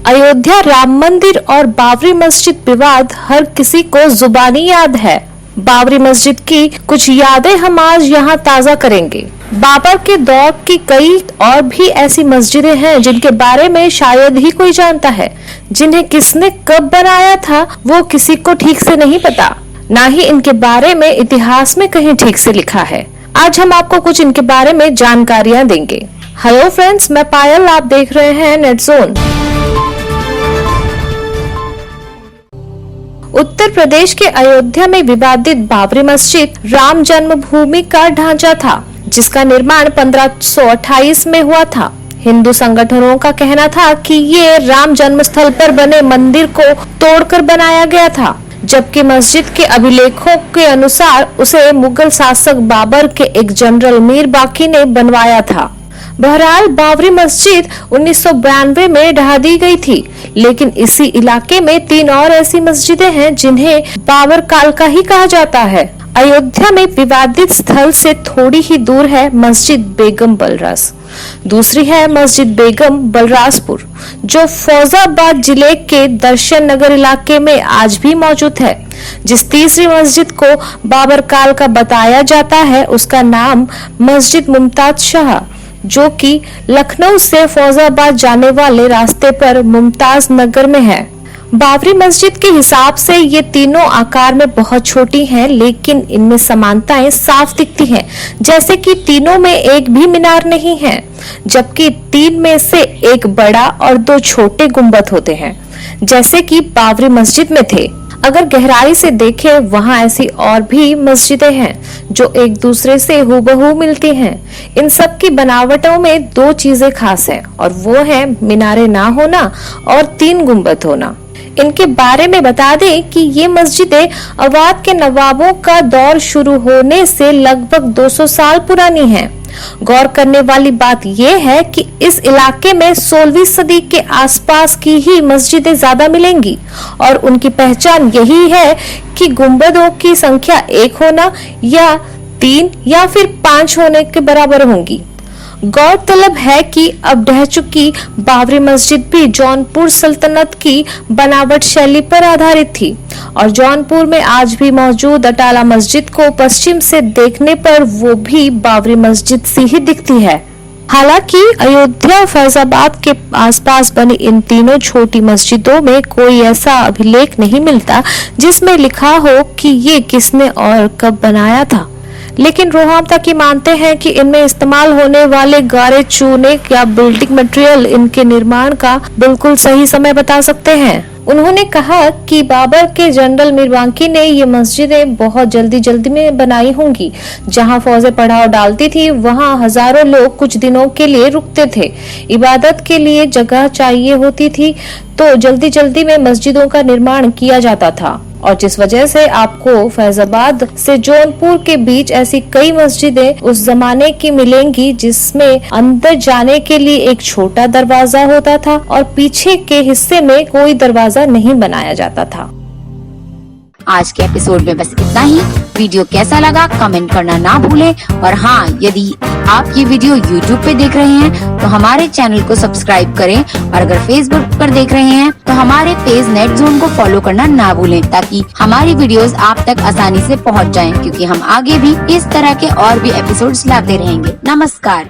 अयोध्या राम मंदिर और बाबरी मस्जिद विवाद हर किसी को जुबानी याद है। बाबरी मस्जिद की कुछ यादें हम आज यहाँ ताज़ा करेंगे। बाबर के दौर की कई और भी ऐसी मस्जिदें हैं जिनके बारे में शायद ही कोई जानता है। जिन्हें किसने कब बनाया था वो किसी को ठीक से नहीं पता, ना ही इनके बारे में इतिहास में कहीं ठीक से लिखा है। आज हम आपको कुछ इनके बारे में जानकारियाँ देंगे। हेलो फ्रेंड्स, मैं पायल, आप देख रहे हैं नेट जोन। उत्तर प्रदेश के अयोध्या में विवादित बाबरी मस्जिद राम जन्मभूमि का ढांचा था, जिसका निर्माण 1528 में हुआ था। हिंदू संगठनों का कहना था कि ये राम जन्मस्थल पर बने मंदिर को तोड़कर बनाया गया था, जबकि मस्जिद के अभिलेखों के अनुसार उसे मुगल शासक बाबर के एक जनरल मीर बाकी ने बनवाया था। बहरहाल बाबरी मस्जिद 1992 में ढहा दी गई थी, लेकिन इसी इलाके में 3 और ऐसी मस्जिदें हैं जिन्हें बाबर काल का ही कहा जाता है। अयोध्या में विवादित स्थल से थोड़ी ही दूर है मस्जिद बेगम बलरास। दूसरी है मस्जिद बेगम बलरासपुर, जो फौजाबाद जिले के दर्शन नगर इलाके में आज भी मौजूद है। जिस तीसरी मस्जिद को बाबर काल का बताया जाता है उसका नाम मस्जिद मुमताज शाह, जो कि लखनऊ से फौजाबाद जाने वाले रास्ते पर मुमताज नगर में है। बाबरी मस्जिद के हिसाब से ये तीनों आकार में बहुत छोटी हैं, लेकिन इनमें समानताएं साफ दिखती हैं, जैसे कि तीनों में एक भी मीनार नहीं है, जबकि 3 में से एक बड़ा और 2 छोटे गुंबद होते हैं, जैसे कि बाबरी मस्जिद में थे। अगर गहराई से देखें वहाँ ऐसी और भी मस्जिदें हैं जो एक दूसरे से हूबहू मिलती हैं। इन सब की बनावटों में 2 चीजें खास हैं, और वो है मीनारे ना होना और 3 गुंबद होना। इनके बारे में बता दें कि ये मस्जिदें अवध के नवाबों का दौर शुरू होने से लगभग 200 साल पुरानी हैं। गौर करने वाली बात यह है कि इस इलाके में 16वीं सदी के आसपास की ही मस्जिदें ज्यादा मिलेंगी, और उनकी पहचान यही है कि गुंबदों की संख्या 1 होना या 3 या फिर 5 होने के बराबर होंगी। गौरतलब है कि अब ढह चुकी बाबरी मस्जिद भी जौनपुर सल्तनत की बनावट शैली पर आधारित थी, और जौनपुर में आज भी मौजूद अटाला मस्जिद को पश्चिम से देखने पर वो भी बाबरी मस्जिद सी ही दिखती है। हालांकि अयोध्या फैजाबाद के आसपास बनी इन तीनों छोटी मस्जिदों में कोई ऐसा अभिलेख नहीं मिलता जिसमें लिखा हो कि ये किसने और कब बनाया था। लेकिन रोहम तक मानते हैं कि इनमें इस्तेमाल होने वाले गारे, चूने या बिल्डिंग मटेरियल इनके निर्माण का बिल्कुल सही समय बता सकते हैं। उन्होंने कहा कि बाबर के जनरल मीर बाकी ने ये मस्जिदें बहुत जल्दी में बनाई होंगी। जहां फौजें पड़ाव डालती थी वहां हजारों लोग कुछ दिनों के लिए रुकते थे। इबादत के लिए जगह चाहिए होती थी, तो जल्दी में मस्जिदों का निर्माण किया जाता था, और जिस वजह से आपको फैजाबाद से जौनपुर के बीच ऐसी कई मस्जिदें उस जमाने की मिलेंगी जिसमें अंदर जाने के लिए एक छोटा दरवाजा होता था और पीछे के हिस्से में कोई दरवाजा नहीं बनाया जाता था। आज के एपिसोड में बस इतना ही। वीडियो कैसा लगा कमेंट करना ना भूलें, और हाँ, यदि आप ये वीडियो YouTube पे देख रहे हैं तो हमारे चैनल को सब्सक्राइब करें, और अगर Facebook पर देख रहे हैं तो हमारे पेज नेट जोन को फॉलो करना ना भूलें, ताकि हमारी वीडियोस आप तक आसानी से पहुंच जाएं, क्योंकि हम आगे भी इस तरह के और भी एपिसोड्स लाते रहेंगे। नमस्कार।